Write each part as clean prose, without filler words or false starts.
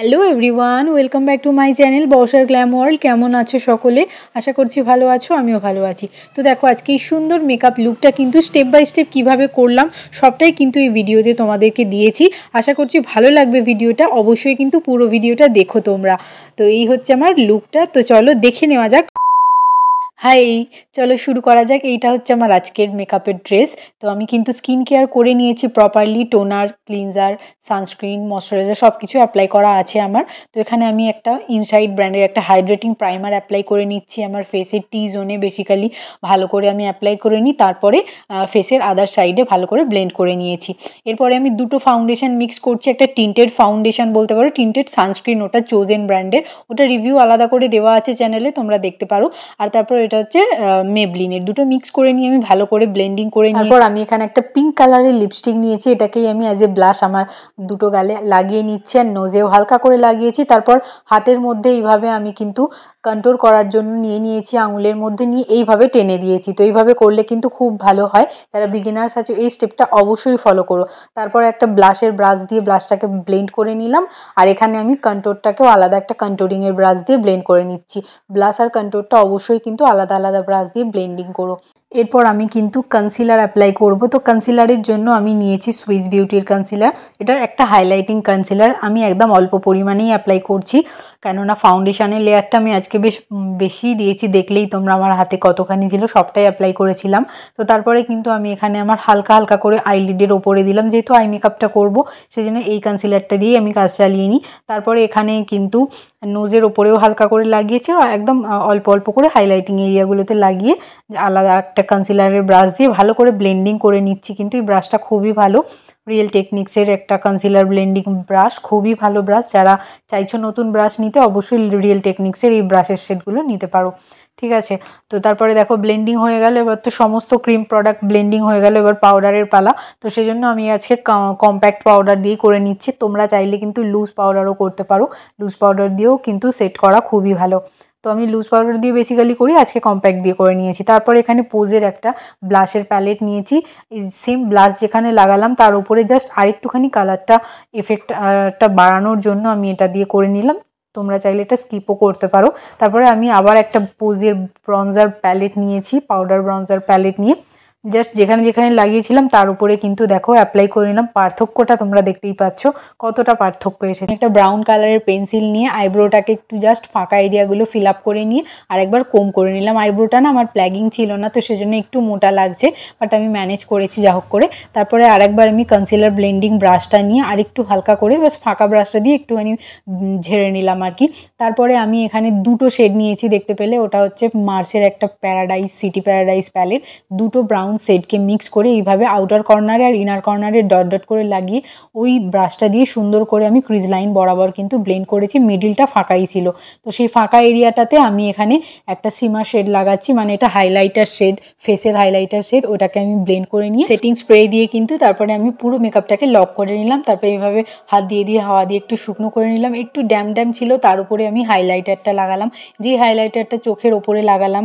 Hello everyone, welcome back to my channel বর্ষার glam world. কেমন আছো সকলে? আশা করছি ভালো আছো, আমিও ভালো আছি। তো দেখো, আজকে এই সুন্দর মেকআপ লুকটা কিন্তু স্টেপ বাই স্টেপ কীভাবে করলাম সবটাই কিন্তু এই ভিডিওতে তোমাদেরকে দিয়েছি। আশা করছি ভালো লাগবে ভিডিওটা, অবশ্যই কিন্তু পুরো ভিডিওটা দেখো তোমরা। তো এই হচ্ছে আমার লুকটা, তো চলো দেখে নেওয়া যাক। হাই, চলো শুরু করা যাক। এইটা হচ্ছে আমার আজকের মেকআপের ড্রেস। তো আমি কিন্তু স্কিন কেয়ার করে নিয়েছি properly, toner, cleanser, sunscreen, moisturiser সব কিছু অ্যাপ্লাই করা আছে আমার। তো এখানে আমি একটা ইনসাইড ব্র্যান্ডের একটা হাইড্রেটিং প্রাইমার অ্যাপ্লাই করে নিচ্ছি আমার ফেসের টি জোনে, বেসিক্যালি ভালো করে আমি অ্যাপ্লাই করে নিই। তারপরে ফেসের আদার সাইডে ভালো করে ব্লেন্ড করে নিয়েছি। এরপরে আমি দুটো ফাউন্ডেশন মিক্স করছি। একটা টিন্টেড ফাউন্ডেশন বলতে পারো, টিন্টেড সানস্ক্রিন, ওটা চোজেন ব্র্যান্ডের, ওটা রিভিউ আলাদা করে দেওয়া আছে চ্যানেলে, তোমরা দেখতে পারো। আর তারপর এটা হচ্ছে মেবলিনের, দুটো মিক্স করে নিয়ে আমি ভালো করে ব্লেন্ডিং করে নিই। তারপর আমি এখানে একটা পিঙ্ক কালারের লিপস্টিক নিয়েছি, এটাকেই আমি অ্যাজ এ ব্লাশ আমার দুটো গালে লাগিয়ে নিচ্ছি, আর নোজেও হালকা করে লাগিয়েছি। তারপর হাতের মধ্যে এইভাবে আমি কিন্তু কন্ট্রোল করার জন্য নিয়েছি, আঙুলের মধ্যে নিয়ে এইভাবে টেনে দিয়েছি। তো এইভাবে করলে কিন্তু খুব ভালো হয়। যারা বিগিনার্স আছে এই স্টেপটা অবশ্যই ফলো করো। তারপর একটা ব্লাশের ব্রাশ দিয়ে ব্লাশটাকে ব্লেন্ড করে নিলাম, আর এখানে আমি কন্ট্রোরটাকেও আলাদা একটা কন্ট্রোরিংয়ের ব্রাশ দিয়ে ব্লেন্ড করে নিচ্ছি। ব্লাশ আর কন্ট্রোরটা অবশ্যই কিন্তু আলাদা আলাদা ব্রাশ দিয়ে ব্লেন্ডিং করো। এরপর আমি কিন্তু কনসিলার অ্যাপ্লাই করব। তো কনসিলারের জন্য আমি নিয়েছি সুইস বিউটির কনসিলার। এটা একটা হাইলাইটিং কনসিলার, আমি একদম অল্প পরিমাণেই অ্যাপ্লাই করছি, কেননা ফাউন্ডেশনের লেয়ারটা আমি আজকে বেশি দিয়েছি। দেখলেই তোমরা আমার হাতে কতখানি ছিল, সবটাই অ্যাপ্লাই করেছিলাম। তো তারপরে কিন্তু আমি এখানে আমার হালকা হালকা করে আইলিডের ওপরে দিলাম, যেহেতু আই মেকআপটা করবো সেজন্য এই কনসিলারটা দিয়েই আমি কাজ চালিয়ে নিই। তারপরে এখানে কিন্তু নোজের ওপরেও হালকা করে লাগিয়েছি, আর একদম অল্প অল্প করে হাইলাইটিং এরিয়াগুলোতে লাগিয়ে আলাদা একটা কনসিলারের ব্রাশ দিয়ে ভালো করে ব্লেন্ডিং করে নিচ্ছি। কিন্তু এই ব্রাশটা খুবই ভালো, রিয়েল টেকনিক্সের একটা কনসিলার ব্লেন্ডিং ব্রাশ, খুবই ভালো ব্রাশ। যারা চাইছো নতুন ব্রাশ নিতে, অবশ্যই রিয়েল টেকনিক্সের এই ব্রাশের সেটগুলো নিতে পারো, ঠিক আছে। তো তারপরে দেখো ব্লেন্ডিং হয়ে গেল, এবার তো সমস্ত ক্রিম প্রোডাক্ট ব্লেন্ডিং হয়ে গেল, এবার পাউডারের পালা। তো সেজন্য আমি আজকে কম্প্যাক্ট পাউডার দিয়ে করে নিচ্ছি। তোমরা চাইলে কিন্তু লুজ পাউডারও করতে পারো, লুজ পাউডার দিয়েও কিন্তু সেট করা খুবই ভালো। তো আমি লুজ পাউডার দিয়ে বেসিক্যালি করি, আজকে কম্প্যাক্ট দিয়ে করে নিয়েছি। তারপরে এখানে পোজের একটা ব্লাশের প্যালেট নিয়েছি, সেম ব্লাশ যেখানে লাগালাম তার উপরে জাস্ট আরেকটুখানি কালারটা এফেক্টটা বাড়ানোর জন্য আমি এটা দিয়ে করে নিলাম। তোমরা চাইলে এটা স্কিপও করতে পারো। তারপরে আমি আবার একটা পোজের ব্রঞ্জার প্যালেট নিয়েছি, পাউডার ব্রঞ্জার প্যালেট নিয়ে জাস্ট যেখানে যেখানে লাগিয়েছিলাম তার উপরে কিন্তু দেখো অ্যাপ্লাই করে নিলাম। পার্থক্যটা তোমরা দেখতেই পাচ্ছ কতটা পার্থক্য এসেছে। একটা ব্রাউন কালারের পেন্সিল নিয়ে আইব্রোটাকে একটু জাস্ট ফাঁকা এরিয়াগুলো ফিল আপ করে নিয়ে আরেকবার কোম করে নিলাম। আইব্রোটা না আমার প্ল্যাগিং ছিল না, তো সেজন্য একটু মোটা লাগছে, বাট আমি ম্যানেজ করেছি যা হোক করে। তারপরে আরেকবার আমি কনসিলার ব্লেন্ডিং ব্রাশটা নিয়ে আরেকটু হালকা করে বাস ফাঁকা ব্রাশটা দিয়ে একটুখানি ঝেড়ে নিলাম আর কি। তারপরে আমি এখানে দুটো শেড নিয়েছি, দেখতে পেলে, ওটা হচ্ছে মার্সের একটা প্যারাডাইস, সিটি প্যারাডাইস প্যালেট। দুটো ব্রাউন সেটকে মিক্স করে এইভাবে আউটার কর্নারে আর ইনার কর্নারে ডট ডট করে লাগিয়ে ওই ব্রাশটা দিয়ে সুন্দর করে আমি ক্রিজ লাইন বরাবর কিন্তু ব্লেন্ড করেছি। মিডিলটা ফাঁকাই ছিল, তো সেই ফাঁকা এরিয়াটাতে আমি এখানে একটা সিমার শেড লাগাচ্ছি, মানে এটা হাইলাইটার শেড, ফেসের হাইলাইটার শেড, ওটাকে আমি ব্লেন্ড করে নিয়ে সেটিং স্প্রে দিয়ে কিন্তু তারপরে আমি পুরো মেকআপটাকে লক করে নিলাম। তারপরে এইভাবে হাত দিয়ে হাওয়া দিয়ে একটু শুকনো করে নিলাম। একটু ড্যাম ছিল, তার উপরে আমি হাইলাইটারটা লাগালাম। যে হাইলাইটারটা চোখের ওপরে লাগালাম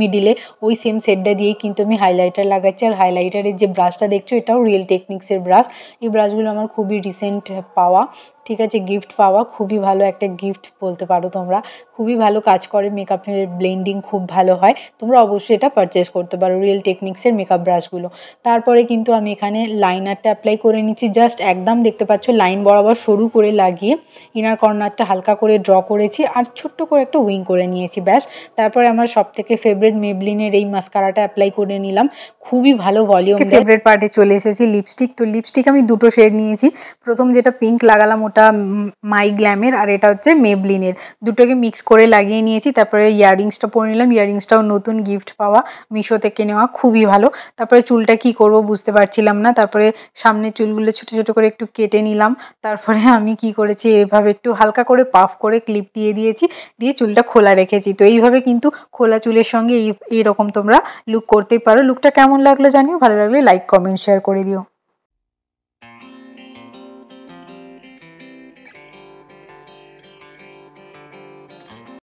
মিডিলে, ওই সেম শেডটা দিয়েই কিন্তু আমি হাইলাইটার লাগাচ্ছি। আর হাইলাইটারের যে ব্রাশটা দেখছো, এটাও রিয়েল টেকনিক্সের ব্রাশ। এই ব্রাশগুলো আমার খুবই রিসেন্ট পাওয়া, ঠিক আছে, গিফট পাওয়া, খুবই ভালো একটা গিফট বলতে পারো তোমরা। খুবই ভালো কাজ করে, মেকআপের ব্লেন্ডিং খুব ভালো হয়, তোমরা অবশ্যই এটা পারচেস করতে পারো, রিয়েল টেকনিক্সের মেকআপ ব্রাশগুলো। তারপরে কিন্তু আমি এখানে লাইনারটা অ্যাপ্লাই করে নিচ্ছি, জাস্ট একদম দেখতে পাচ্ছ লাইন বরাবর সরু করে লাগিয়ে ইনার কর্নারটা হালকা করে ড্র করেছি, আর ছোট্ট করে একটা উইং করে নিয়েছি, ব্যাস। তারপরে আমার সবথেকে ফেভারিট মেবলিনের এই মাস্কারাটা অ্যাপ্লাই করে নিলাম, খুবই ভালো ভলিউম। ফেভারিট পার্টে চলে এসেছি, লিপস্টিক। তো লিপস্টিক আমি দুটো শেড নিয়েছি। প্রথম যেটা পিঙ্ক লাগালাম ওটা মাই গ্ল্যামের, আর এটা হচ্ছে মেবলিনের, দুটোকে মিক্স করে লাগিয়ে নিয়েছি। তারপরে ইয়াররিংসটা পরে নিলাম, ইয়াররিংসটাও নতুন গিফট পাওয়া, মিশো থেকে নেওয়া, খুবই ভালো। তারপরে চুলটা কি করব বুঝতে পারছিলাম না, তারপরে সামনের চুলগুলো ছোট ছোট করে একটু কেটে নিলাম। তারপরে আমি কি করেছি, এভাবে একটু হালকা করে পাফ করে ক্লিপ দিয়েছি, দিয়ে চুলটা খোলা রেখেছি। তো এইভাবে কিন্তু খোলা চুলের সঙ্গে এইরকম তোমরা লুক করতেই পারো। লুকটা কেমন লাগলো জানিও, ভালো লাগলে লাইক কমেন্ট শেয়ার করে দিও।